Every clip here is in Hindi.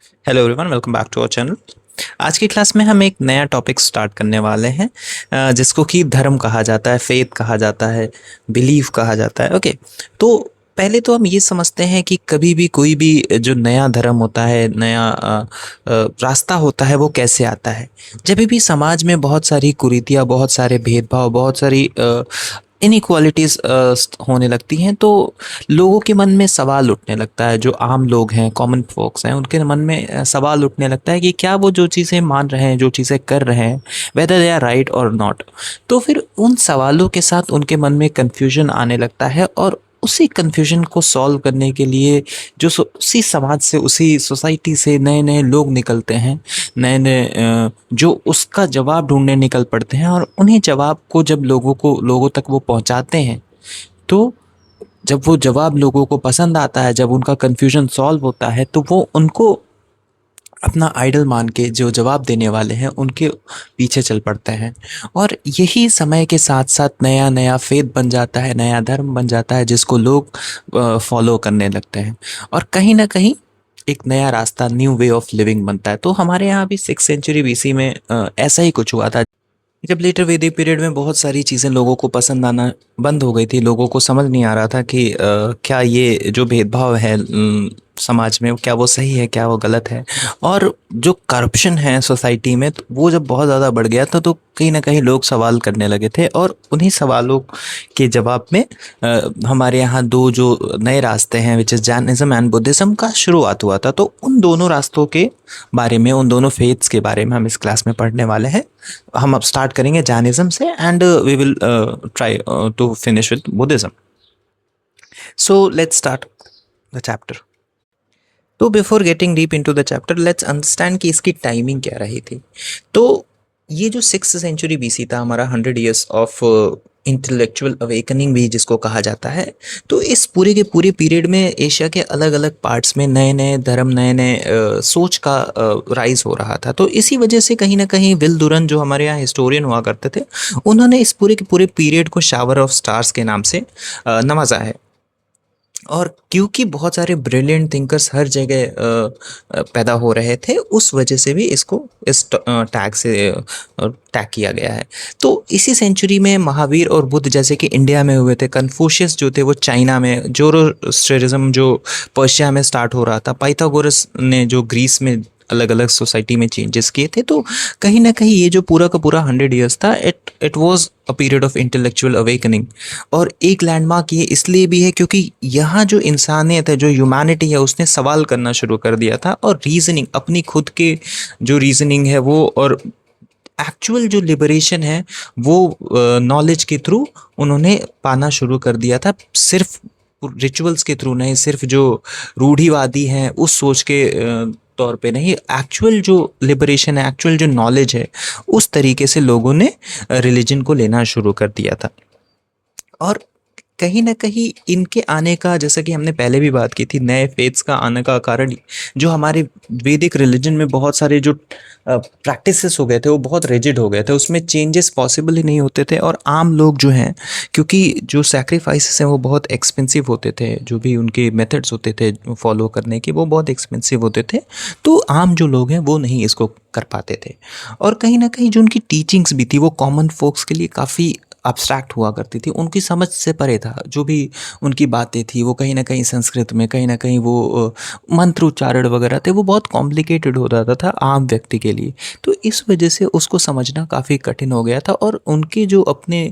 Hello everyone, welcome back to our channel. आज की क्लास में हम एक नया टॉपिक स्टार्ट करने वाले हैं, जिसको कि धर्म कहा जाता है, फेथ कहा जाता है, बिलीफ कहा जाता है। ओके, तो पहले तो हम ये समझते हैं कि कभी भी कोई भी जो नया धर्म होता है, नया रास्ता होता है, वो कैसे आता है। जब भी समाज में बहुत सारी कुरीतियाँ, बहुत सारे भेदभाव, बहुत सारी इनइक्वालिटीज़ होने लगती हैं, तो लोगों के मन में सवाल उठने लगता है। जो आम लोग हैं, कॉमन फोक्स हैं, उनके मन में सवाल उठने लगता है कि क्या वो जो चीज़ें मान रहे हैं, जो चीज़ें कर रहे हैं, वेदर दे आर राइट और नॉट। तो फिर उन सवालों के साथ उनके मन में कन्फ्यूजन आने लगता है, और उसी कन्फ्यूजन को सॉल्व करने के लिए उसी समाज से, उसी सोसाइटी से नए नए लोग निकलते हैं, नए नए जो उसका जवाब ढूंढने निकल पड़ते हैं। और उन्हीं जवाब को जब लोगों तक वो पहुंचाते हैं, तो जब वो जवाब लोगों को पसंद आता है, जब उनका कन्फ्यूजन सॉल्व होता है, तो वो उनको अपना आइडल मान के, जो जवाब देने वाले हैं उनके पीछे चल पड़ते हैं। और यही समय के साथ साथ नया नया फेथ बन जाता है, नया धर्म बन जाता है, जिसको लोग फॉलो करने लगते हैं। और कहीं ना कहीं एक नया रास्ता, न्यू वे ऑफ लिविंग बनता है। तो हमारे यहाँ भी 6th सेंचुरी बीसी में ऐसा ही कुछ हुआ था। जब लेटर वैदिक पीरियड में बहुत सारी चीज़ें लोगों को पसंद आना बंद हो गई थी, लोगों को समझ नहीं आ रहा था कि क्या ये जो भेदभाव है समाज में, क्या वो सही है, क्या वो गलत है। और जो करप्शन है सोसाइटी में, तो वो जब बहुत ज़्यादा बढ़ गया था, तो कहीं ना कहीं लोग सवाल करने लगे थे। और उन्हीं सवालों के जवाब में हमारे यहाँ दो जो नए रास्ते हैं, which is Jainism and Buddhism का शुरुआत हुआ था। तो उन दोनों रास्तों के बारे में, उन दोनों फेथ्स के बारे में हम इस क्लास में पढ़ने वाले हैं। हम अब स्टार्ट करेंगे जैनिज्म से, and we will try to finish with Buddhism. So let's start the chapter. तो before getting deep into the chapter, let's understand कि इसकी टाइमिंग क्या रही थी। तो ये जो 6th सेंचुरी बीसी था, हमारा 100 years ऑफ इंटेलेक्चुअल अवेकनिंग भी जिसको कहा जाता है। तो इस पूरे के पूरे पीरियड में एशिया के अलग अलग पार्ट्स में नए नए धर्म, नए नए सोच का राइज हो रहा था। तो इसी वजह से कहीं ना कहीं विल दुरन, जो हमारे यहाँ हिस्टोरियन हुआ करते थे, उन्होंने इस पूरे के पूरे पीरियड को शावर ऑफ स्टार्स के नाम से नवाजा है। और क्योंकि बहुत सारे ब्रिलियंट थिंकर्स हर जगह पैदा हो रहे थे, उस वजह से भी इसको इस टैग से टैग किया गया है। तो इसी सेंचुरी में महावीर और बुद्ध जैसे कि इंडिया में हुए थे, कन्फ्यूशियस जो थे वो चाइना में, जोरोस्ट्रिज्म जो पर्शिया में स्टार्ट हो रहा था, पाइथागोरस ने जो ग्रीस में अलग अलग सोसाइटी में चेंजेस किए थे। तो कहीं ना कहीं ये जो पूरा का पूरा 100 years था, it was a period of intellectual awakening. और एक लैंडमार्क ये इसलिए भी है क्योंकि यहाँ जो इंसानियत है, जो ह्यूमैनिटी है, उसने सवाल करना शुरू कर दिया था। और रीजनिंग, अपनी खुद के जो रीजनिंग है वो, और एक्चुअल जो लिबरेशन है वो नॉलेज के थ्रू उन्होंने पाना शुरू कर दिया था। सिर्फ रिचुअल्स के थ्रू नहीं, सिर्फ जो रूढ़िवादी हैं उस सोच के तौर पे नहीं, एक्चुअल जो लिबरेशन है, एक्चुअल जो नॉलेज है, उस तरीके से लोगों ने रिलीजन को लेना शुरू कर दिया था। और कहीं न कहीं इनके आने का, जैसा कि हमने पहले भी बात की थी, नए फेथ्स का आने का कारण, जो हमारे वैदिक रिलीजन में बहुत सारे जो प्रैक्टिसेस हो गए थे, वो बहुत रिजिड हो गए थे, उसमें चेंजेस पॉसिबल ही नहीं होते थे। और आम लोग जो हैं, क्योंकि जो सैक्रिफाइसेस हैं वो बहुत एक्सपेंसिव होते थे, जो भी उनके मेथड्स होते थे फॉलो करने के, वो बहुत एक्सपेंसिव होते थे। तो आम जो लोग हैं वो नहीं इसको कर पाते थे। और कहीं न कहीं जो उनकी टीचिंग्स भी थी, वो कॉमन फोक्स के लिए काफ़ी अब्स्ट्रैक्ट हुआ करती थी, उनकी समझ से परे था। जो भी उनकी बातें थी, वो कहीं न कहीं संस्कृत में, कहीं न कहीं वो मंत्र उच्चारण वगैरह थे, वो बहुत कॉम्प्लिकेटेड हो जाता था आम व्यक्ति के लिए। तो इस वजह से उसको समझना काफ़ी कठिन हो गया था। और उनके जो अपने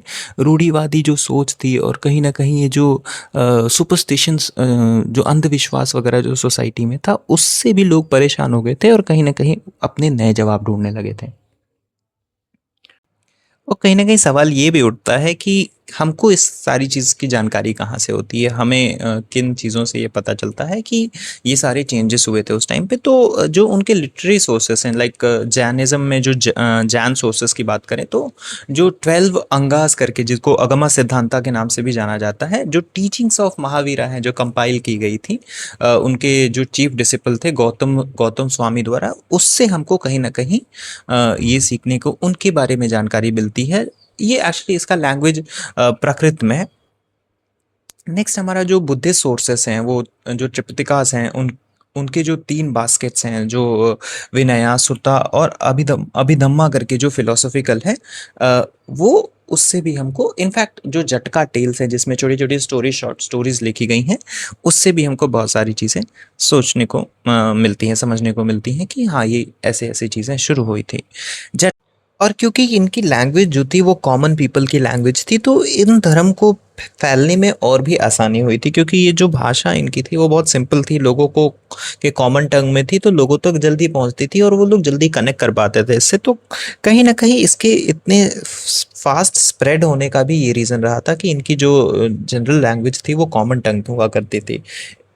रूढ़िवादी जो सोच थी, और कहीं न कहीं ये जो सुपरस्टिशंस, जो अंधविश्वास वगैरह जो सोसाइटी में था, उससे भी लोग परेशान हो गए थे, और कहीं न कहीं अपने नए जवाब ढूँढने लगे थे। और कहीं न कहीं सवाल ये भी उठता है कि हमको इस सारी चीज़ की जानकारी कहाँ से होती है? हमें किन चीज़ों से ये पता चलता है कि ये सारे चेंजेस हुए थे उस टाइम पे? तो जो उनके लिटरेरी सोर्सेस हैं, लाइक जैनिज़्म में जो जैन सोर्सेस की बात करें, तो जो 12 अंगास करके, जिसको अगमा सिद्धांता के नाम से भी जाना जाता है, जो टीचिंग्स ऑफ महावीरा हैं, जो कंपाइल की गई थी उनके जो चीफ डिसिपल थे गौतम गौतम स्वामी द्वारा, उससे हमको कहीं न कहीं ये सीखने को, उनके बारे में जानकारी मिलती है। ये एक्चुअली इसका लैंग्वेज प्राकृत में है। नेक्स्ट हमारा जो बुद्धिस्ट सोर्सेस हैं, वो जो त्रिपिटिकास हैं, उन उनके जो 3 बास्केट्स हैं, जो विनया, सुत्ता और अभिधम्मा करके जो फिलोसॉफिकल है, वो उससे भी हमको इनफैक्ट जो जटका टेल्स हैं जिसमें छोटी-छोटी स्टोरी, शॉर्ट स्टोरीज़ लिखी गई हैं, उससे भी हमको बहुत सारी चीज़ें सोचने को मिलती हैं, समझने को मिलती हैं कि हाँ, ये ऐसे-ऐसे चीज़ें शुरू हुई थी। जट और क्योंकि इनकी लैंग्वेज जो थी वो कॉमन पीपल की लैंग्वेज थी, तो इन धर्म को फैलने में और भी आसानी हुई थी, क्योंकि ये जो भाषा इनकी थी वो बहुत सिंपल थी, लोगों को के कॉमन टंग में थी, तो लोगों तक जल्दी पहुंचती थी और वो लोग जल्दी कनेक्ट कर पाते थे इससे। तो कहीं ना कहीं इसके इतने फास्ट स्प्रेड होने का भी ये रीज़न रहा था कि इनकी जो जनरल लैंग्वेज थी वो कॉमन टंग हुआ करती थी।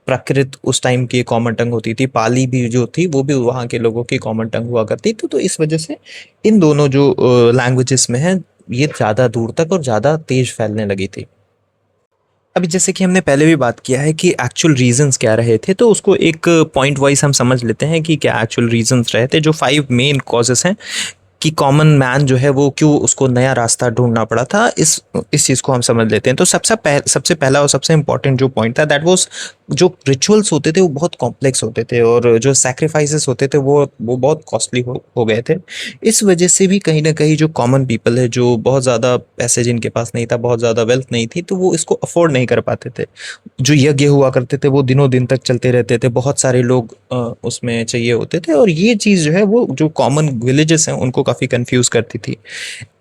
प्राकृत उस टाइम की कॉमन टंग होती थी, पाली भी जो थी वो भी वहाँ के लोगों की कॉमन टंग हुआ करती थी। तो इस वजह से इन दोनों जो लैंग्वेजेस में है, ये ज़्यादा दूर तक और ज़्यादा तेज फैलने लगी थी। अभी जैसे कि हमने पहले भी बात किया है कि एक्चुअल रीजंस क्या रहे थे, तो उसको एक पॉइंट वाइज हम समझ लेते हैं कि क्या एक्चुअल रीजंस रहे थे। जो 5 मेन कॉजेस हैं कि कॉमन मैन जो है वो क्यों उसको नया रास्ता ढूंढना पड़ा था, इस चीज़ को हम समझ लेते हैं। तो सबसे पहला और सबसे इम्पोर्टेंट जो पॉइंट था, दैट वाज जो रिचुअल्स होते थे वो बहुत कॉम्प्लेक्स होते थे, और जो सैक्रिफाइसेस होते थे वो बहुत कॉस्टली हो गए थे। इस वजह से भी कहीं ना कहीं जो कॉमन पीपल है, जो बहुत ज़्यादा पैसे जिनके पास नहीं था, बहुत ज़्यादा वेल्थ नहीं थी, तो वो इसको अफोर्ड नहीं कर पाते थे। जो यज्ञ हुआ करते थे वो दिनों दिन तक चलते रहते थे, बहुत सारे लोग उसमें चाहिए होते थे, और ये चीज़ जो है वो जो कॉमन विलेजेस हैं उनको काफ़ी कंफ्यूज करती थी।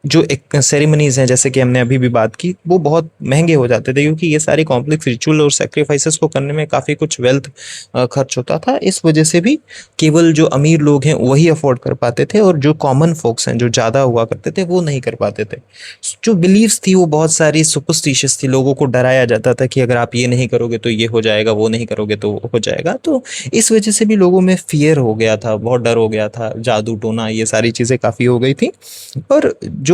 जो एक सेरेमनीज हैं जैसे कि हमने अभी भी बात की, वो बहुत महंगे हो जाते थे, क्योंकि ये सारे कॉम्प्लेक्स रिचुअल और सेक्रीफाइसेस को करने में काफ़ी कुछ वेल्थ खर्च होता था। इस वजह से भी केवल जो अमीर लोग हैं वही अफोर्ड कर पाते थे, और जो कॉमन फोक्स हैं जो ज़्यादा हुआ करते थे वो नहीं कर पाते थे। जो बिलीव्स थी वो बहुत सारी सुपरस्टिशियस थी, लोगों को डराया जाता था कि अगर आप ये नहीं करोगे तो ये हो जाएगा, वो नहीं करोगे तो वो हो जाएगा। तो इस वजह से भी लोगों में फियर हो गया था, बहुत डर हो गया था, जादू टोना ये सारी चीज़ें काफ़ी हो गई थी। और जो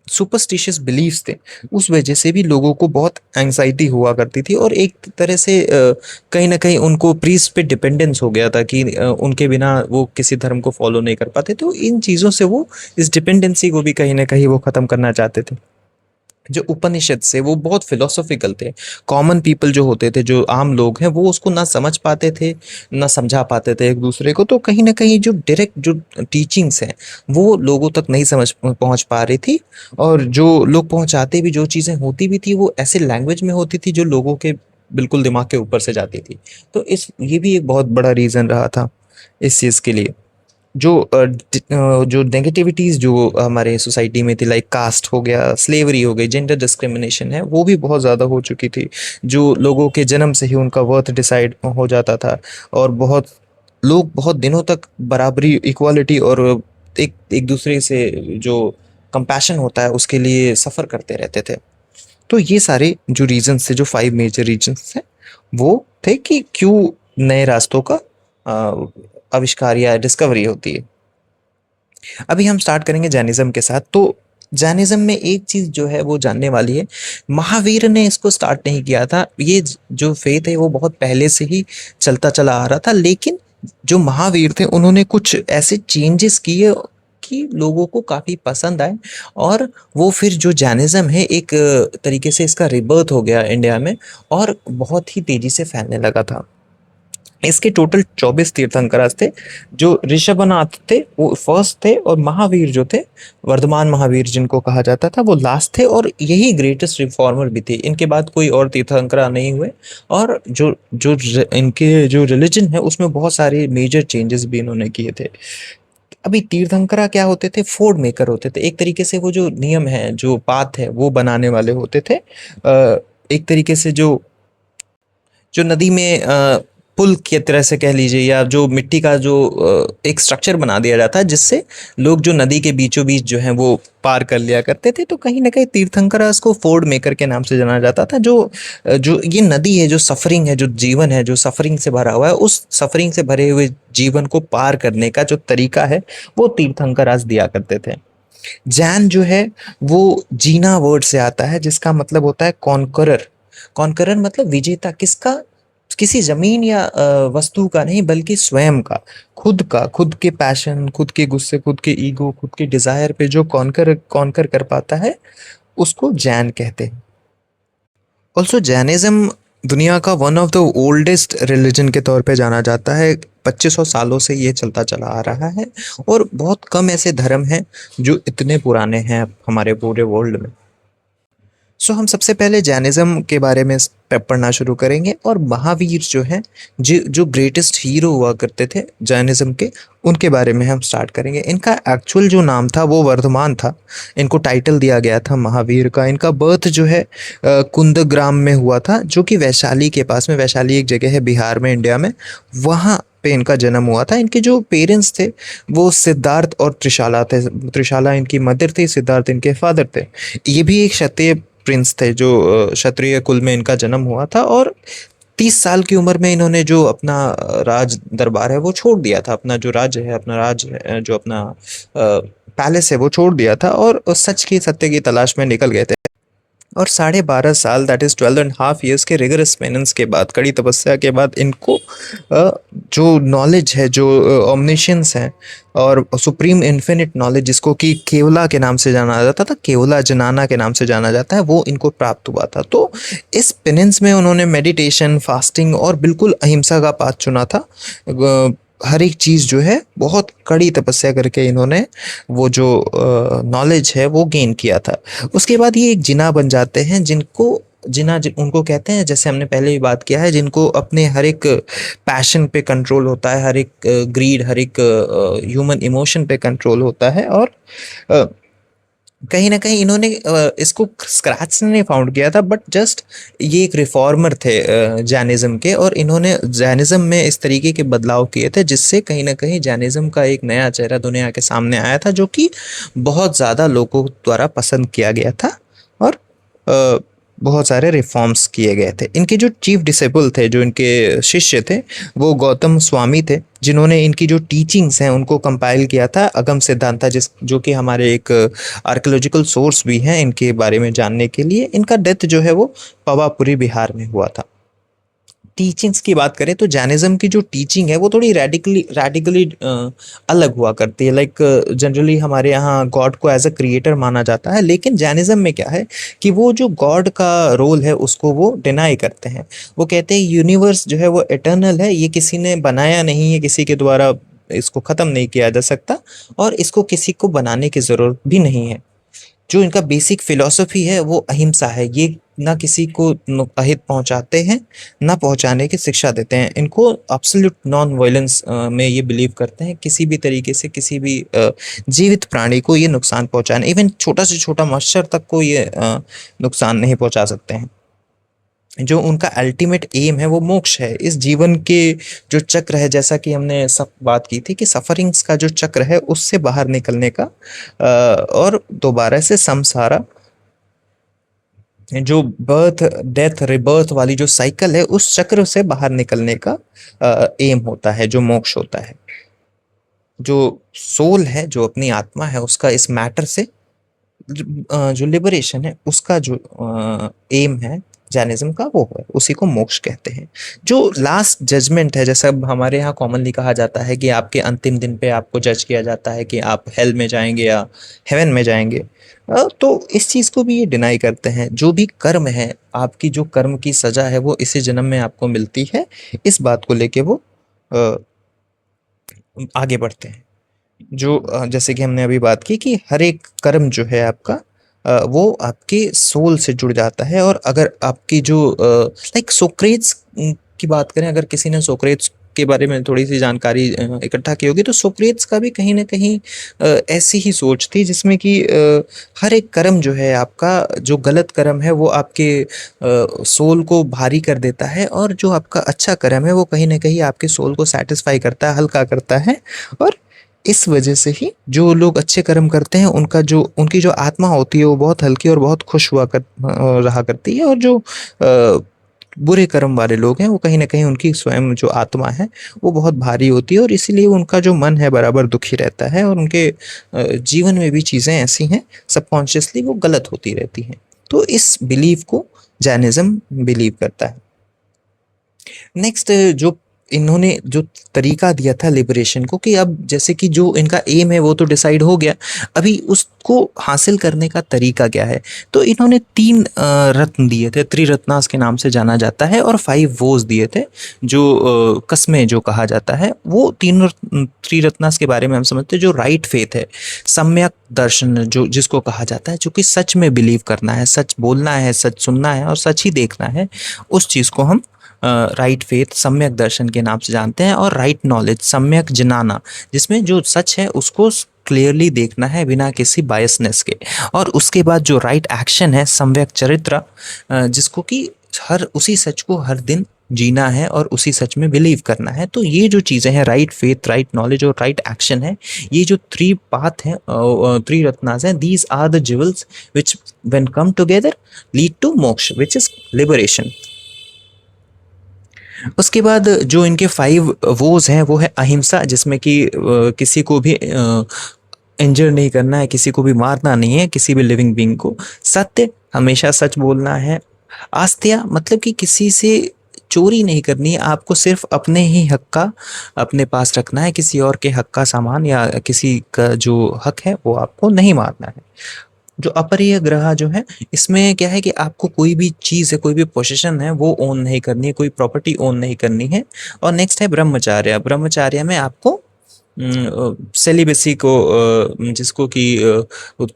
सुपरस्टिशियस बिलीफ्स थे, उस वजह से भी लोगों को बहुत एंग्जाइटी हुआ करती थी, और एक तरह से कहीं ना कहीं उनको प्रीस्ट पे डिपेंडेंस हो गया था कि उनके बिना वो किसी धर्म को फॉलो नहीं कर पाते। तो इन चीज़ों से वो इस डिपेंडेंसी को भी कहीं ना कहीं वो ख़त्म करना चाहते थे। जो उपनिषद से वो बहुत फिलोसॉफिकल थे। कॉमन पीपल जो होते थे, जो आम लोग हैं, वो उसको ना समझ पाते थे, ना समझा पाते थे एक दूसरे को। तो कहीं ना कहीं जो डायरेक्ट जो टीचिंग्स हैं वो लोगों तक नहीं समझ पहुंच पा रही थी, और जो लोग पहुंचाते भी, जो चीज़ें होती भी थी, वो ऐसे लैंग्वेज में होती थी जो लोगों के बिल्कुल दिमाग के ऊपर से जाती थी। तो इस ये भी एक बहुत बड़ा रीज़न रहा था इस चीज़ के लिए। जो नेगेटिविटीज़ जो हमारे सोसाइटी में थी, लाइक कास्ट हो गया, स्लेवरी हो गई, जेंडर डिस्क्रिमिनेशन है, वो भी बहुत ज़्यादा हो चुकी थी। जो लोगों के जन्म से ही उनका वर्थ डिसाइड हो जाता था, और बहुत लोग बहुत दिनों तक बराबरी, इक्वालिटी और एक एक दूसरे से जो कंपैशन होता है उसके लिए सफ़र करते रहते थे। तो ये सारे जो रीजंस थे, जो 5 मेजर रीजंस थे, वो थे कि क्यों नए रास्तों का आविष्कार या डिस्कवरी होती है। अभी हम स्टार्ट करेंगे जैनिज्म के साथ। तो जैनिज्म में एक चीज़ जो है वो जानने वाली है, महावीर ने इसको स्टार्ट नहीं किया था। ये जो फेथ है वो बहुत पहले से ही चलता चला आ रहा था, लेकिन जो महावीर थे उन्होंने कुछ ऐसे चेंजेस किए कि लोगों को काफ़ी पसंद आए, और वो फिर जो जैनिज्म है एक तरीके से इसका रिबर्थ हो गया इंडिया में, और बहुत ही तेज़ी से फैलने लगा था। इसके टोटल 24 तीर्थंकरास थे। जो ऋषभनाथ थे वो फर्स्ट थे, और महावीर जो थे, वर्धमान महावीर जिनको कहा जाता था, वो लास्ट थे, और यही ग्रेटेस्ट रिफॉर्मर भी थे। इनके बाद कोई और तीर्थंकरा नहीं हुए, और जो जो इनके जो रिलीजन है उसमें बहुत सारे मेजर चेंजेस भी इन्होंने किए थे। अभी तीर्थंकरा क्या होते थे? फोर्ड मेकर होते थे। एक तरीके से वो जो नियम है, जो पाथ है, वो बनाने वाले होते थे। एक तरीके से जो जो नदी में पुल की तरह से कह लीजिए, या जो मिट्टी का जो एक स्ट्रक्चर बना दिया जाता है जिससे लोग जो नदी के बीचों बीच जो है वो पार कर लिया करते थे। तो कहीं ना कहीं तीर्थंकरस को फोर्ड मेकर के नाम से जाना जाता था। जो ये नदी है, जो सफरिंग है, जो जीवन है, जो सफरिंग से भरा हुआ है, उस सफरिंग से भरे हुए जीवन को पार करने का जो तरीका है वो तीर्थंकरास दिया करते थे। जैन जो है वो जीना वर्ड से आता है, जिसका मतलब होता है कॉन्करर। कॉन्करर मतलब विजेता। किसका? किसी जमीन या वस्तु का नहीं, बल्कि स्वयं का, खुद का, खुद के पैशन, खुद के गुस्से, खुद के ईगो, खुद के डिजायर पे जो कॉन्कर कॉन्कर कर पाता है, उसको जैन कहते हैं। ऑल्सो जैनिज्म दुनिया का one of the oldest religion के तौर पे जाना जाता है। 2500 सालों से ये चलता चला आ रहा है और बहुत कम ऐसे धर्म हैं जो इतने पुराने हैं हमारे पूरे वर्ल्ड में। सो हम सबसे पहले जैनिज़्म के बारे में पढ़ना शुरू करेंगे और महावीर जो हैं जो ग्रेटेस्ट हीरो हुआ करते थे जैनिज़्म के, उनके बारे में हम स्टार्ट करेंगे। इनका एक्चुअल जो नाम था वो वर्धमान था। इनको टाइटल दिया गया था महावीर का। इनका बर्थ जो है कुंदग्राम में हुआ था, जो कि वैशाली के पास में, वैशाली एक जगह है बिहार में, इंडिया में, वहाँ पे इनका जन्म हुआ था। इनके जो पेरेंट्स थे वो सिद्धार्थ और त्रिशाला थे। त्रिशाला इनकी मदर थी, सिद्धार्थ इनके फादर थे। ये भी एक क्षत्रिय प्रिंस थे, जो क्षत्रिय कुल में इनका जन्म हुआ था। और 30 साल की उम्र में इन्होंने जो अपना राज दरबार है वो छोड़ दिया था। अपना जो राज्य है, अपना राज्य है, जो अपना पैलेस है वो छोड़ दिया था और सच की सत्य की तलाश में निकल गए थे। और 12.5 साल, दैट इज़ 12.5 ईयर्स के रिगरस पेनेंस के बाद, कड़ी तपस्या के बाद, इनको जो नॉलेज है, जो ओमनिशियंस है और सुप्रीम इन्फिनिट नॉलेज, जिसको कि केवला के नाम से जाना जाता था, केवला जनाना के नाम से जाना जाता है, वो इनको प्राप्त हुआ था। तो इस पेनेंस में उन्होंने मेडिटेशन, फास्टिंग और बिल्कुल अहिंसा का पाथ चुना था। हर एक चीज़ जो है बहुत कड़ी तपस्या करके इन्होंने वो जो नॉलेज है वो गेन किया था। उसके बाद ये एक जिना बन जाते हैं, उनको कहते हैं, जैसे हमने पहले भी बात किया है, जिनको अपने हर एक पैशन पे कंट्रोल होता है, हर एक ग्रीड, हर एक ह्यूमन इमोशन पे कंट्रोल होता है। और अ, कहीं ना कहीं इन्होंने इसको स्क्रैच से नहीं फाउंड किया था, बट जस्ट ये एक रिफॉर्मर थे जैनिज्म के, और इन्होंने जैनिज्म में इस तरीके के बदलाव किए थे जिससे कहीं ना कहीं जैनिज्म का एक नया चेहरा दुनिया के सामने आया था, जो कि बहुत ज़्यादा लोगों द्वारा पसंद किया गया था। और अ, बहुत सारे रिफॉर्म्स किए गए थे। इनके जो चीफ डिसेबल थे, जो इनके शिष्य थे, वो गौतम स्वामी थे, जिन्होंने इनकी जो टीचिंग्स हैं उनको कंपाइल किया था अगम सिद्धांता, जो कि हमारे एक आर्कियोलॉजिकल सोर्स भी हैं इनके बारे में जानने के लिए। इनका डेथ जो है वो पवापुरी बिहार में हुआ था। टीचिंग्स की बात करें तो जैनिज्म की जो टीचिंग है वो थोड़ी रेडिकली अलग हुआ करती है। लाइक जनरली हमारे यहाँ गॉड को एज अ क्रिएटर माना जाता है, लेकिन जैनिज्म में क्या है कि वो जो गॉड का रोल है उसको वो डिनाई करते हैं। वो कहते हैं यूनिवर्स जो है वो इटर्नल है, ये किसी ने बनाया नहीं है, किसी के द्वारा इसको ख़त्म नहीं किया जा सकता और इसको किसी को बनाने की ज़रूरत भी नहीं है। जो इनका बेसिक फिलॉसफी है वो अहिंसा है। ये ना किसी को अहित पहुंचाते हैं, ना पहुंचाने की शिक्षा देते हैं। इनको एब्सोल्यूट नॉन वायलेंस में ये बिलीव करते हैं। किसी भी तरीके से किसी भी जीवित प्राणी को ये नुकसान पहुंचाने, इवन छोटा से छोटा मच्छर तक को ये नुकसान नहीं पहुंचा सकते हैं। जो उनका अल्टीमेट एम है वो मोक्ष है। इस जीवन के जो चक्र है, जैसा कि हमने सब बात की थी कि सफरिंग्स का जो चक्र है उससे बाहर निकलने का, और दोबारा से समसारा, जो बर्थ डेथ रिबर्थ वाली जो साइकिल है उस चक्र से बाहर निकलने का एम होता है, जो मोक्ष होता है। जो सोल है, जो अपनी आत्मा है, उसका इस मैटर से जो लिबरेशन है, उसका जो एम है जैनिज्म का, वो है, उसी को मोक्ष कहते हैं। जो लास्ट जजमेंट है, जैसा हमारे यहाँ कॉमनली कहा जाता है कि आपके अंतिम दिन पे आपको जज किया जाता है कि आप हेल में जाएंगे या हेवन में जाएंगे, तो इस चीज़ को भी ये डिनाई करते हैं। जो भी कर्म है, आपकी जो कर्म की सजा है वो इसी जन्म में आपको मिलती है, इस बात को लेके वो अ, आगे बढ़ते हैं। जो जैसे कि हमने अभी बात की कि हर एक कर्म जो है आपका, वो आपके सोल से जुड़ जाता है। और अगर आपकी जो लाइक सोक्रेट्स की बात करें, अगर किसी ने सोक्रेट्स के बारे में थोड़ी सी जानकारी इकट्ठा की होगी, तो सोक्रेट्स का भी कहीं ना कहीं ऐसी ही सोच थी, जिसमें कि हर एक कर्म जो है आपका, जो गलत कर्म है वो आपके सोल को भारी कर देता है, और जो आपका अच्छा कर्म है वो कहीं ना कहीं आपके सोल को सेटिस्फाई करता है, हल्का करता है। और इस वजह से ही जो लोग अच्छे कर्म करते हैं उनकी जो आत्मा होती है वो बहुत हल्की और बहुत खुश रहा करती है। और जो बुरे कर्म वाले लोग हैं वो कहीं ना कहीं उनकी स्वयं जो आत्मा है वो बहुत भारी होती है, और इसीलिए उनका जो मन है बराबर दुखी रहता है, और उनके जीवन में भी चीज़ें ऐसी हैं सबकॉन्शियसली वो गलत होती रहती हैं। तो इस बिलीव को जैनिज्म बिलीव करता है। नेक्स्ट, जो इन्होंने जो तरीका दिया था लिबरेशन को, कि अब जैसे कि जो इनका एम है वो तो डिसाइड हो गया, अभी उसको हासिल करने का तरीका क्या है। तो इन्होंने 3 रत्न दिए थे, त्रिरत्नास के नाम से जाना जाता है, और 5 वोज दिए थे, जो कस्में जो कहा जाता है। वो तीनों त्रिरत्नास के बारे में हम समझते हैं। जो राइट फेथ है, सम्यक दर्शन जो जिसको कहा जाता है, जो कि सच में बिलीव करना है, सच बोलना है, सच सुनना है और सच ही देखना है, उस चीज़ को हम राइट फेथ, सम्यक दर्शन के नाम से जानते हैं। और राइट नॉलेज, सम्यक जनाना, जिसमें जो सच है उसको क्लियरली देखना है बिना किसी बायसनेस के। और उसके बाद जो राइट एक्शन है, सम्यक चरित्र, जिसको कि हर उसी सच को हर दिन जीना है और उसी सच में बिलीव करना है। तो ये जो चीज़ें हैं, राइट फेथ, राइट नॉलेज और राइट एक्शन है, ये जो 3 पाथ हैं, 3 रत्नास हैं, these are the jewels which when come together lead to moksha, which is liberation. उसके बाद जो इनके 5 वोज हैं, वो है अहिंसा, जिसमें कि किसी को भी इंजर नहीं करना है, किसी को भी मारना नहीं है, किसी भी लिविंग बीइंग को। सत्य, हमेशा सच बोलना है। आस्त्या, मतलब कि किसी से चोरी नहीं करनी है, आपको सिर्फ अपने ही हक का अपने पास रखना है, किसी और के हक का सामान या किसी का जो हक है वो आपको नहीं मारना है। जो अपरिय ग्रह जो है, इसमें क्या है कि आपको कोई भी चीज़ है, कोई भी पोजीशन है, वो ओन नहीं करनी है, कोई प्रॉपर्टी ओन नहीं करनी है। और नेक्स्ट है ब्रह्मचार्य। ब्रह्मचार्य में आपको सेलिबेसी को, जिसको कि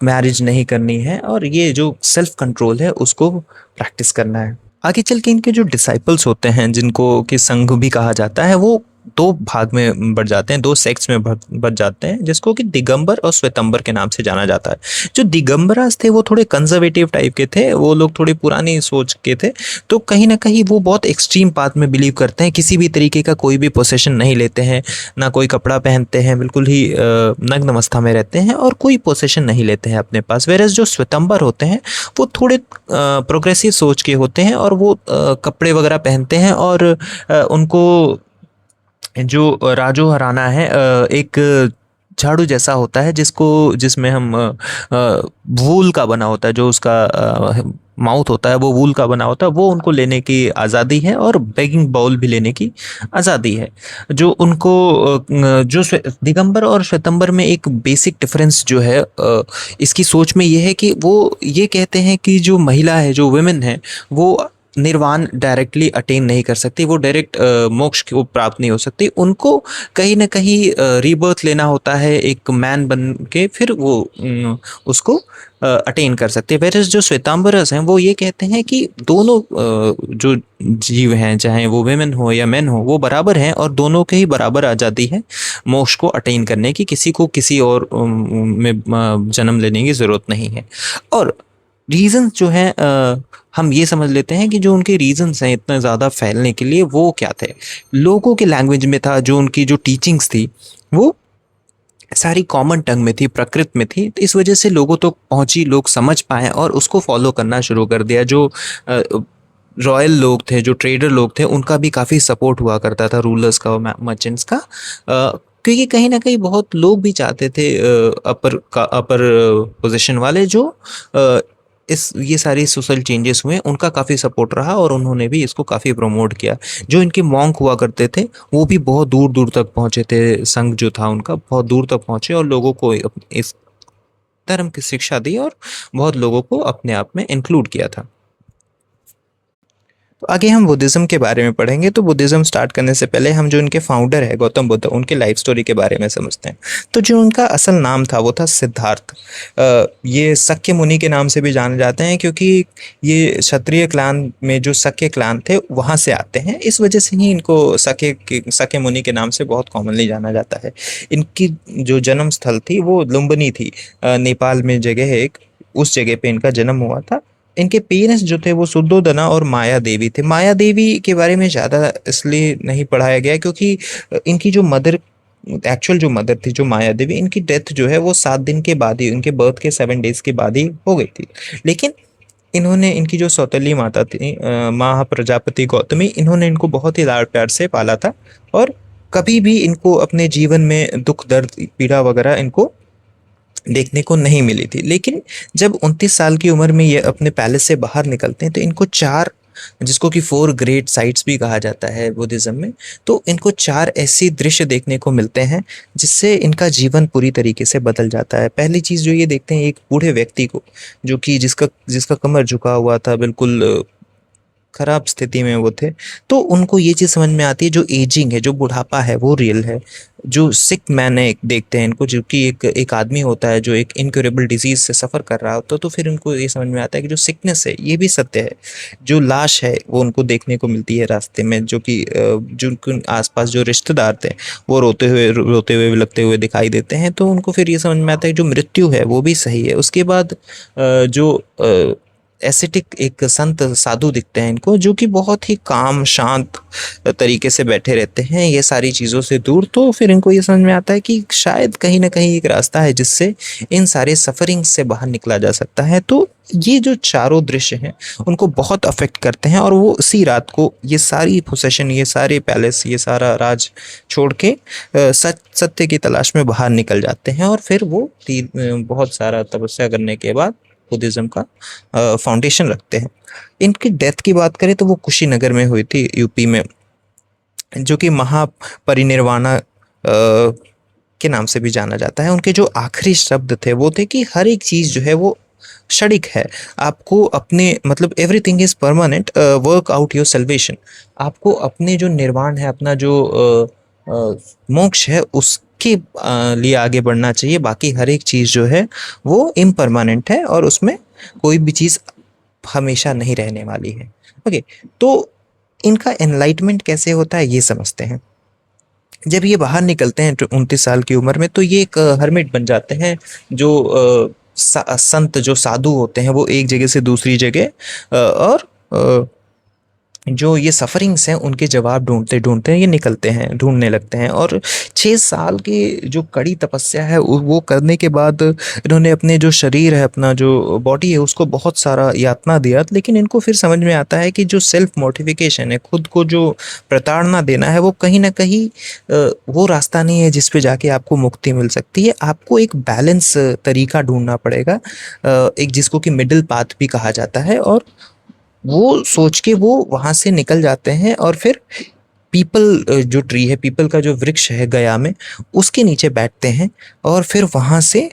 मैरिज नहीं करनी है, और ये जो सेल्फ कंट्रोल है उसको प्रैक्टिस करना है। आगे चल के इनके जो डिसाइपल्स होते हैं, जिनको कि संघ भी कहा जाता है, वो 2 भाग में बढ़ जाते हैं, 2 सेक्ट्स में बढ़ जाते हैं, जिसको कि दिगंबर और श्वेतंबर के नाम से जाना जाता है। जो दिगंबरास थे वो थोड़े कंजर्वेटिव टाइप के थे, वो लोग थोड़ी पुरानी सोच के थे। तो कहीं ना कहीं वो बहुत एक्सट्रीम पाथ में बिलीव करते हैं, किसी भी तरीके का कोई भी पोसेशन नहीं लेते हैं, ना कोई कपड़ा पहनते हैं, बिल्कुल ही नग्न अवस्था में रहते हैं और कोई पोसेशन नहीं लेते हैं अपने पास। वेरस जो श्वेतंबर होते हैं वो थोड़े प्रोग्रेसिव सोच के होते हैं, और वो कपड़े वगैरह पहनते हैं, और उनको जो राजो हराना है, एक झाड़ू जैसा होता है, जिसमें हम वूल का बना होता है, जो उसका माउथ होता है वो वूल का बना होता है, वो उनको लेने की आज़ादी है, और बेगिंग बाउल भी लेने की आज़ादी है। जो उनको जो दिगंबर और श्वेतंबर में एक बेसिक डिफरेंस जो है इसकी सोच में ये है कि वो ये कहते हैं कि जो महिला है, जो वुमेन है, वो निर्वाण डायरेक्टली अटेन नहीं कर सकती, वो डायरेक्ट मोक्ष को प्राप्त नहीं हो सकती। उनको कहीं ना कहीं रीबर्थ लेना होता है एक मैन बन के, फिर वो उसको अटेन कर सकते हैं। वेरस जो श्वेतांबरस हैं वो ये कहते हैं कि दोनों जो जीव हैं, चाहे वो वेमेन हो या मैन हो, वो बराबर हैं, और दोनों के ही बराबर आज़ादी है मोक्ष को अटेन करने की। किसी को किसी और में जन्म लेने की ज़रूरत नहीं है। और रीजंस जो हैं, हम ये समझ लेते हैं कि जो उनके रीजंस हैं इतना ज़्यादा फैलने के लिए, वो क्या थे। लोगों के लैंग्वेज में था, जो उनकी जो टीचिंग्स थी वो सारी कॉमन टंग में थी, प्रकृत में थी, तो इस वजह से लोगों तक पहुंची, लोग समझ पाए और उसको फॉलो करना शुरू कर दिया। जो रॉयल लोग थे, जो ट्रेडर लोग थे, उनका भी काफ़ी सपोर्ट हुआ करता था, रूलर्स का और मर्चेंट्स का, क्योंकि कहीं ना कहीं बहुत लोग भी चाहते थे अपर पोजीशन वाले, जो इस ये सारी सोशल चेंजेस हुए, उनका काफ़ी सपोर्ट रहा, और उन्होंने भी इसको काफ़ी प्रमोट किया। जो इनके मॉन्क हुआ करते थे वो भी बहुत दूर दूर तक पहुँचे थे, संघ जो था उनका बहुत दूर तक पहुँचे, और लोगों को इस धर्म की शिक्षा दी, और बहुत लोगों को अपने आप में इंक्लूड किया था। तो आगे हम बुद्धिज़्म के बारे में पढ़ेंगे। तो बुद्धिज़्म स्टार्ट करने से पहले हम जो इनके फाउंडर है गौतम बुद्ध, उनके लाइफ स्टोरी के बारे में समझते हैं। तो जो उनका असल नाम था वो था सिद्धार्थ। ये शक्य मुनि के नाम से भी जाने जाते हैं, क्योंकि ये क्षत्रिय क्लान में जो शक्य क्लान थे वहाँ से आते हैं, इस वजह से ही इनको शक्य मुनि के नाम से बहुत कॉमनली जाना जाता है। इनकी जो जन्म स्थल थी वो लुम्बिनी थी, नेपाल में जगह है एक, उस जगह पे इनका जन्म हुआ था। इनके पेरेंट्स जो थे वो सुद्धोधना और माया देवी थे। माया देवी के बारे में ज़्यादा इसलिए नहीं पढ़ाया गया क्योंकि इनकी जो मदर, एक्चुअल जो मदर थी, जो माया देवी, इनकी डेथ जो है वो 7 दिन के बाद ही, उनके बर्थ के 7 डेज के बाद ही हो गई थी। लेकिन इन्होंने, इनकी जो सौतेली माता थी माँ प्रजापति गौतमी, इन्होंने इनको बहुत ही लाड़ प्यार से पाला था, और कभी भी इनको अपने जीवन में दुख दर्द पीड़ा वगैरह इनको देखने को नहीं मिली थी। लेकिन जब 29 साल की उम्र में ये अपने पैलेस से बाहर निकलते हैं तो इनको 4 जिसको कि 4 ग्रेट साइट्स भी कहा जाता है बुद्धिज़्म में। तो इनको 4 ऐसे दृश्य देखने को मिलते हैं जिससे इनका जीवन पूरी तरीके से बदल जाता है। पहली चीज़ जो ये देखते हैं एक बूढ़े व्यक्ति को, जो कि जिसका जिसका कमर झुका हुआ था, बिल्कुल खराब स्थिति में वो थे। तो उनको ये चीज़ समझ में आती है, जो एजिंग है, जो बुढ़ापा है वो रियल है। जो सिक मैन है देखते हैं इनको, जो कि एक एक आदमी होता है जो एक इनक्योरेबल डिजीज़ से सफ़र कर रहा होता है, तो फिर इनको ये समझ में आता है कि जो सिकनेस है ये भी सत्य है। जो लाश है वो उनको देखने को मिलती है रास्ते में, जो कि जो उनके आस-पास जो रिश्तेदार थे वो रोते हुए, विलखते हुए दिखाई देते हैं। तो उनको फिर ये समझ में आता है जो मृत्यु है वो भी सही है। उसके बाद जो एसेटिक एक संत साधु दिखते हैं इनको, जो कि बहुत ही काम शांत तरीके से बैठे रहते हैं ये सारी चीज़ों से दूर। तो फिर इनको ये समझ में आता है कि शायद कहीं ना कहीं एक रास्ता है जिससे इन सारे सफरिंग से बाहर निकला जा सकता है। तो ये जो चारों दृश्य हैं उनको बहुत अफेक्ट करते हैं, और वो उसी रात को ये सारी पोसेशन, ये सारे पैलेस, ये सारा राज छोड़ के सच सत्य की तलाश में बाहर निकल जाते हैं। और फिर वो बहुत सारा तपस्या करने के बाद बुद्धिज्म का फाउंडेशन रखते हैं। इनकी डेथ की बात करें तो वो कुशीनगर में हुई थी, यूपी में, जो कि महापरिनिर्वाणा के नाम से भी जाना जाता है। उनके जो आखिरी शब्द थे वो थे कि हर एक चीज़ जो है वो क्षणिक है। आपको अपने मतलब everything is permanent, work out your salvation. आपको अपने जो निर्वाण है, अपना जो मोक्ष है, उसके लिए आगे बढ़ना चाहिए। बाकी हर एक चीज़ जो है वो इम्परमानेंट है और उसमें कोई भी चीज़ हमेशा नहीं रहने वाली है। ओके, तो इनका एनलाइटमेंट कैसे होता है ये समझते हैं। जब ये बाहर निकलते हैं 29 साल की उम्र में, तो ये एक हर्मिट बन जाते हैं। जो संत, जो साधु होते हैं, वो एक जगह से दूसरी जगह और जो ये सफरिंग्स हैं उनके जवाब ढूंढते ढूंढते ये निकलते हैं, ढूंढने लगते हैं। और 6 साल की जो कड़ी तपस्या है वो करने के बाद इन्होंने अपने जो शरीर है, अपना जो बॉडी है, उसको बहुत सारा यातना दिया। लेकिन इनको फिर समझ में आता है कि जो सेल्फ मोटिफिकेशन है, खुद को जो प्रताड़ना देना है, वो कहीं ना कहीं वो रास्ता नहीं है जिस पे जाके आपको मुक्ति मिल सकती है। आपको एक बैलेंस तरीका ढूंढना पड़ेगा, एक जिसको कि मिडिल पाथ भी कहा जाता है। और वो सोच के वो वहाँ से निकल जाते हैं और फिर पीपल जो ट्री है, पीपल का जो वृक्ष है गया में, उसके नीचे बैठते हैं। और फिर वहाँ से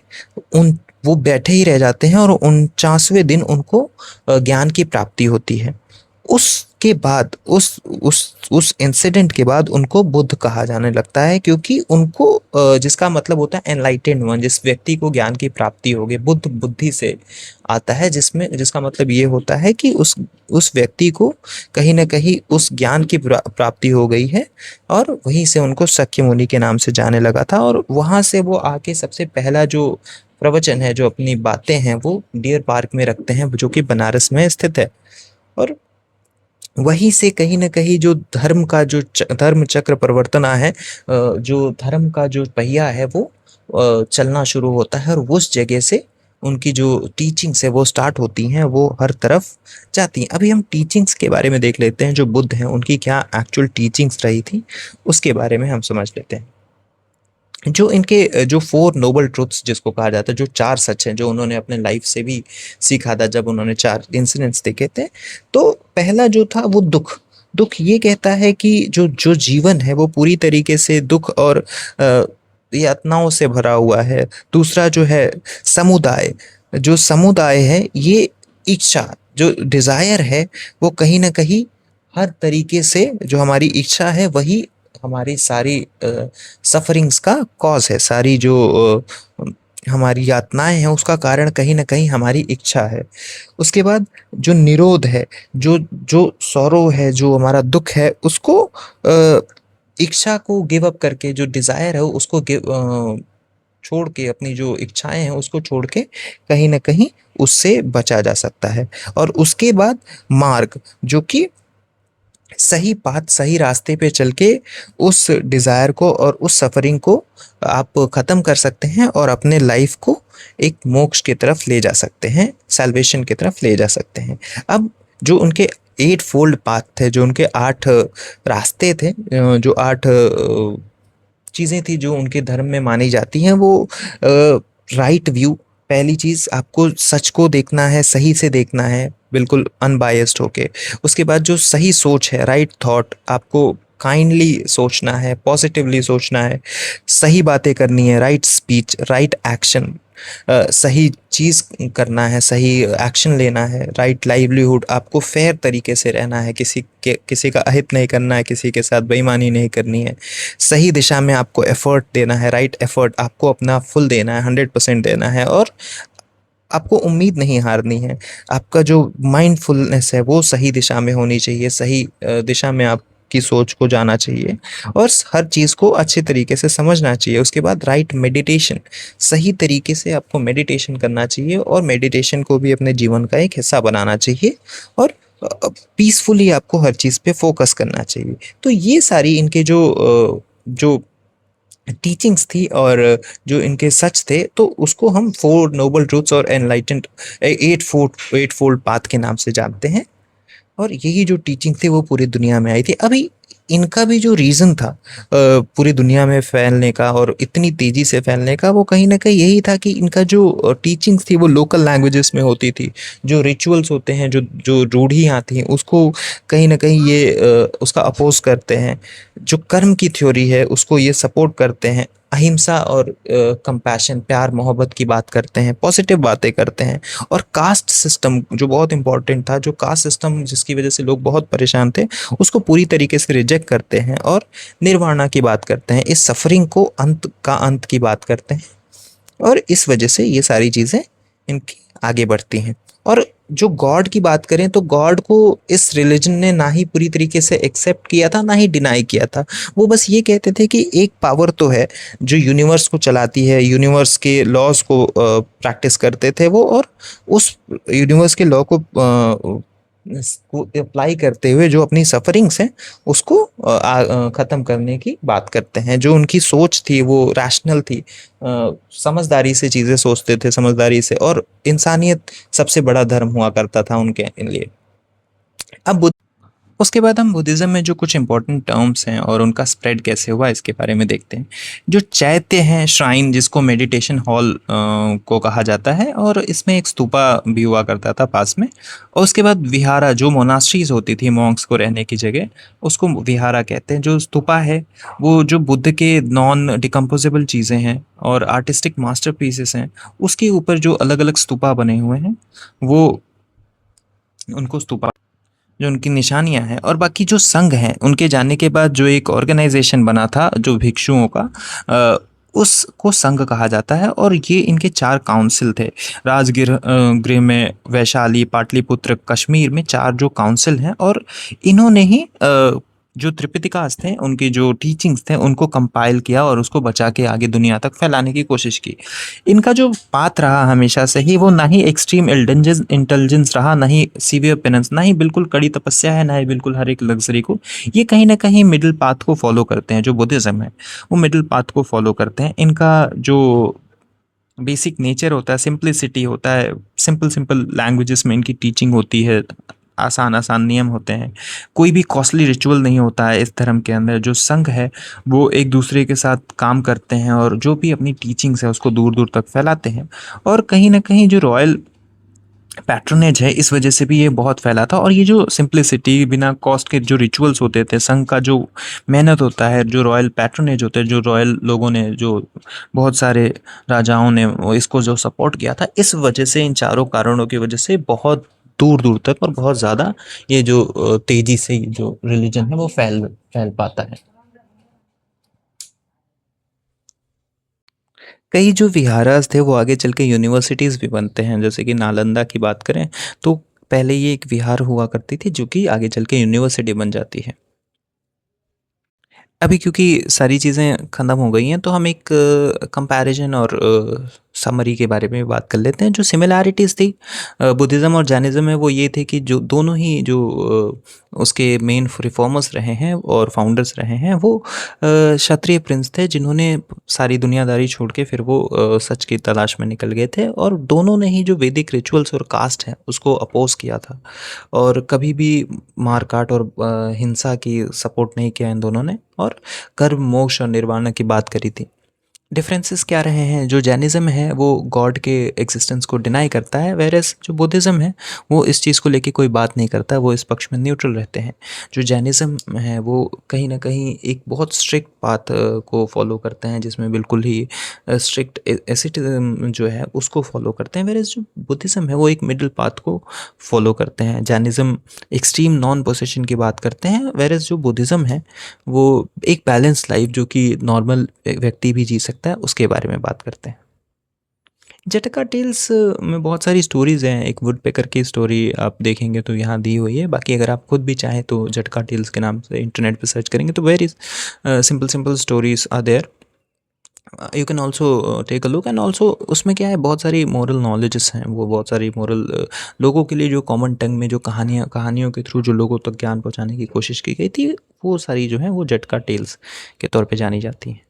उन वो बैठे ही रह जाते हैं और 49वें दिन उनको ज्ञान की प्राप्ति होती है। उसके बाद उस इंसिडेंट के बाद उनको बुद्ध कहा जाने लगता है, क्योंकि उनको जिसका मतलब होता है एनलाइटेंड वन, जिस व्यक्ति को ज्ञान की प्राप्ति हो गई। बुद्ध बुद्धि से आता है, जिसमें जिसका मतलब ये होता है कि उस व्यक्ति को कहीं ना कहीं उस ज्ञान की प्राप्ति हो गई है। और वहीं से उनको शक्य मुनि के नाम से जाने लगा था। और वहाँ से वो आके सबसे पहला जो प्रवचन है, जो अपनी बातें हैं, वो डियर पार्क में रखते हैं, जो कि बनारस में स्थित है। और वहीं से कहीं न कहीं जो धर्म का जो धर्म चक्र परिवर्तना है, जो धर्म का जो पहिया है वो चलना शुरू होता है। और उस जगह से उनकी जो टीचिंग्स है वो स्टार्ट होती हैं, वो हर तरफ जाती हैं। अभी हम टीचिंग्स के बारे में देख लेते हैं, जो बुद्ध हैं उनकी क्या एक्चुअल टीचिंग्स रही थी, उसके बारे में हम समझ लेते हैं। जो इनके जो 4 नोबल ट्रुथ्स जिसको कहा जाता है, जो 4 सच हैं, जो उन्होंने अपने लाइफ से भी सीखा था जब उन्होंने 4 इंसिडेंट्स देखे थे। तो पहला जो था वो दुख ये कहता है कि जो जो जीवन है वो पूरी तरीके से दुख और यातनाओं से भरा हुआ है। दूसरा जो है समुदाय, जो समुदाय है ये इच्छा, जो डिज़ायर है, वो कहीं न कहीं हर तरीके से जो हमारी इच्छा है वही हमारी सारी सफरिंग्स का कॉज है। सारी जो हमारी यातनाएं हैं उसका कारण कहीं ना कहीं हमारी इच्छा है। उसके बाद जो निरोध है, जो जो सौरो है, जो हमारा दुख है, उसको इच्छा को गिव अप करके, जो डिज़ायर है उसको छोड़ के, अपनी जो इच्छाएं हैं उसको छोड़ के कहीं ना कहीं उससे बचा जा सकता है। और उसके बाद मार्ग, जो कि सही पाथ, सही रास्ते पे चल के उस डिज़ायर को और उस सफरिंग को आप ख़त्म कर सकते हैं और अपने लाइफ को एक मोक्ष की तरफ ले जा सकते हैं, सैल्वेशन की तरफ ले जा सकते हैं। अब जो उनके 8 फोल्ड पाथ थे, जो उनके 8 रास्ते थे, जो 8 चीज़ें थी जो उनके धर्म में मानी जाती हैं, वो राइट व्यू, पहली चीज़ आपको सच को देखना है, सही से देखना है, बिल्कुल अनबायस्ड होके। उसके बाद जो सही सोच है, राइट थॉट, आपको काइंडली सोचना है, पॉजिटिवली सोचना है, सही बातें करनी है, राइट स्पीच, राइट एक्शन, सही चीज़ करना है, सही एक्शन लेना है, राइट लाइवलीहुड, आपको फेयर तरीके से रहना है, किसी का अहित नहीं करना है, किसी के साथ बेईमानी नहीं करनी है, सही दिशा में आपको एफर्ट देना है, राइट एफर्ट आपको अपना फुल देना है, 100% देना है, और आपको उम्मीद नहीं हारनी है। आपका जो माइंडफुलनेस है वो सही दिशा में होनी चाहिए, सही दिशा में आपकी सोच को जाना चाहिए, और हर चीज़ को अच्छे तरीके से समझना चाहिए। उसके बाद राइट मेडिटेशन, सही तरीके से आपको मेडिटेशन करना चाहिए, और मेडिटेशन को भी अपने जीवन का एक हिस्सा बनाना चाहिए, और पीसफुली आपको हर चीज़ पे फोकस करना चाहिए। तो ये सारी इनके जो टीचिंग्स थी और जो इनके सच थे, तो उसको हम फोर नोबल ट्रूथ्स और एनलाइटेंड एट फोल्ड पाथ के नाम से जानते हैं। और यही जो टीचिंग थी वो पूरी दुनिया में आई थी। अभी इनका भी जो रीज़न था पूरी दुनिया में फैलने का और इतनी तेज़ी से फैलने का, वो कहीं ना कहीं यही था कि इनका जो टीचिंग्स थी वो लोकल लैंग्वेजेस में होती थी। जो रिचुअल्स होते हैं, जो जो रूढ़ियाँ थी, उसको कहीं ना कहीं ये उसका अपोज करते हैं। जो कर्म की थ्योरी है उसको ये सपोर्ट करते हैं। अहिंसा और कंपैशन, प्यार मोहब्बत की बात करते हैं, पॉजिटिव बातें करते हैं। और कास्ट सिस्टम जो बहुत इंपॉर्टेंट था, जो कास्ट सिस्टम जिसकी वजह से लोग बहुत परेशान थे, उसको पूरी तरीके से रिजेक्ट करते हैं और निर्वाणा की बात करते हैं। इस सफरिंग को अंत की बात करते हैं, और इस वजह से ये सारी चीज़ें इनकी आगे बढ़ती हैं। और जो गॉड की बात करें तो गॉड को इस रिलीजन ने ना ही पूरी तरीके से एक्सेप्ट किया था, ना ही डिनाई किया था। वो बस ये कहते थे कि एक पावर तो है जो यूनिवर्स को चलाती है, यूनिवर्स के लॉज को प्रैक्टिस करते थे वो, और उस यूनिवर्स के लॉ को अप्लाई करते हुए जो अपनी सफरिंग्स हैं उसको ख़त्म करने की बात करते हैं। जो उनकी सोच थी वो रैशनल थी, समझदारी से चीज़ें सोचते थे, समझदारी से, और इंसानियत सबसे बड़ा धर्म हुआ करता था उनके लिए। अब उसके बाद हम बुद्धिज़्म में जो कुछ इंपॉर्टेंट टर्म्स हैं और उनका स्प्रेड कैसे हुआ इसके बारे में देखते हैं। जो चैत्य हैं, श्राइन, जिसको मेडिटेशन हॉल को कहा जाता है, और इसमें एक स्तूपा भी हुआ करता था पास में। और उसके बाद विहारा, जो मोनास्ट्रीज होती थी मॉन्क्स को रहने की जगह, उसको विहारा कहते हैं। जो स्तूपा है वो जो बुद्ध के नॉन डिकम्पोजेबल चीज़ें हैं और आर्टिस्टिक मास्टरपीसेस हैं, उसके ऊपर जो अलग अलग स्तूपा बने हुए हैं वो उनको स्तूपा, जो उनकी निशानियाँ हैं। और बाकी जो संघ हैं, उनके जाने के बाद जो एक ऑर्गेनाइजेशन बना था जो भिक्षुओं का, उसको संघ कहा जाता है। और ये इनके 4 काउंसिल थे। गृह में, वैशाली, पाटलिपुत्र, कश्मीर में 4 जो काउंसिल हैं, और इन्होंने ही जो त्रिपिटिकास थे, उनके जो टीचिंग्स थे, उनको कंपाइल किया और उसको बचा के आगे दुनिया तक फैलाने की कोशिश की। इनका जो पाथ रहा हमेशा से ही, वो ना ही एक्सट्रीम इंटेलिजेंस रहा, ना ही सीवियर पेनेंस, ना ही बिल्कुल कड़ी तपस्या है, ना ही बिल्कुल हर एक लग्जरी को। ये कहीं ना कहीं मिडिल पाथ को फॉलो करते हैं। जो बुद्धिज्म है वो मिडिल पाथ को फॉलो करते हैं। इनका जो बेसिक नेचर होता है, सिंप्लिसिटी होता है, सिंपल सिंपल लैंग्वेजेस में इनकी टीचिंग होती है, आसान आसान नियम होते हैं, कोई भी कॉस्टली रिचुअल नहीं होता है इस धर्म के अंदर। जो संघ है वो एक दूसरे के साथ काम करते हैं और जो भी अपनी टीचिंग्स है उसको दूर दूर तक फैलाते हैं। और कहीं ना कहीं जो रॉयल पैट्रोनेज है, इस वजह से भी ये बहुत फैला था। और ये जो सिंप्लिसिटी, बिना कॉस्ट के जो रिचुअल्स होते थे, संघ का जो मेहनत होता है, जो रॉयल पैट्रोनेज होते हैं, जो रॉयल लोगों ने, जो बहुत सारे राजाओं ने इसको जो सपोर्ट किया था, इस वजह से, इन चारों कारणों की वजह से बहुत दूर दूर तक और बहुत ज़्यादा ये जो तेजी से ये जो रिलीजन है वो फैल फैल पाता है। कई जो विहारास थे वो आगे चल के यूनिवर्सिटीज़ भी बनते हैं। जैसे कि नालंदा की बात करें तो पहले ये एक विहार हुआ करती थी जो कि आगे चल के यूनिवर्सिटी बन जाती है। अभी क्योंकि सारी चीज़ें ख़त्म हो गई हैं तो हम एक कंपैरिजन और समरी के बारे में बात कर लेते हैं। जो सिमिलैरिटीज़ थी बुद्धिज़्म और जैनिज़्म में, वो ये थे कि जो दोनों ही जो उसके मेन रिफॉर्मर्स रहे हैं और फाउंडर्स रहे हैं, वो क्षत्रिय प्रिंस थे जिन्होंने सारी दुनियादारी छोड़ के फिर वो सच की तलाश में निकल गए थे। और दोनों ने ही जो वैदिक रिचुअल्स और कास्ट है उसको अपोज किया था, और कभी भी मारकाट और हिंसा की सपोर्ट नहीं किया इन दोनों ने, और कर्म, मोक्ष और निर्वाणा की बात करी थी। डिफरेंसेस क्या रहे हैं? जो जैनिज़्म है वो गॉड के एक्सिस्टेंस को डिनाई करता है, व्हेरेज़ जो बुद्धिज़्म है वो इस चीज़ को लेके कोई बात नहीं करता, वो इस पक्ष में न्यूट्रल रहते हैं। जो जैनिज़्म है वो कहीं न कहीं एक बहुत स्ट्रिक्ट पाथ को फॉलो करते हैं, जिसमें बिल्कुल ही स्ट्रिक्ट एस्केटिज़्म जो है उसको फॉलो करते हैं, व्हेरेज़ जो बुद्धिज़्म है वो एक मिडल पाथ को फॉलो करते हैं। जैनिज़्म एक्सट्रीम नॉन पोसेशन की बात करते हैं, व्हेरेज़ जो बुद्धिज़्म है वो एक बैलेंस लाइफ जो कि नॉर्मल व्यक्ति भी जी सकता है उसके बारे में बात करते हैं। जटका टेल्स में बहुत सारी स्टोरीज़ हैं। एक वुडपेकर की स्टोरी आप देखेंगे तो यहाँ दी हुई है। बाकी अगर आप खुद भी चाहें तो जटका टेल्स के नाम से इंटरनेट पे सर्च करेंगे तो very simple simple stories are there. You can also take a look, and also उसमें क्या है, बहुत सारी मोरल नॉलेजेस हैं, वो बहुत सारी मोरल लोगों के लिए जो कॉमन टंग में जो कहानियों के थ्रू जो लोगों तक ज्ञान पहुँचाने की कोशिश की गई थी, वो सारी जो है वो जटका टेल्स के तौर पे जानी जाती हैं।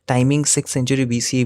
Timing 6th century BC